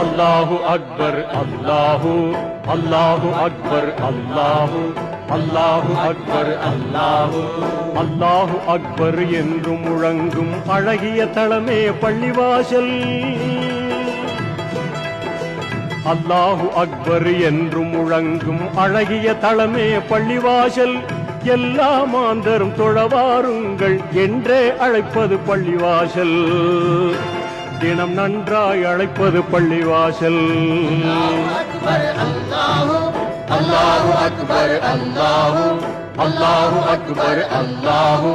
அல்லாஹு அக்பர் அல்லாஹு அல்லாஹு அக்பர் அல்லாஹு அல்லாஹு அக்பர் அல்லாஹு அல்லாஹு அக்பர் என்று முழங்கும் அழகிய தளமே பள்ளிவாசல். அல்லாஹு அக்பர் என்று முழங்கும் அழகிய தளமே பள்ளிவாசல். எல்லா மாந்தரும் தொழவாருங்கள் என்றே அழைப்பது பள்ளிவாசல். தினம் நன்றாய் அழைப்பது பள்ளிவாசல். அல்லாஹு அக்பர் அல்லாஹு அல்லாஹு அக்பர் அல்லாஹு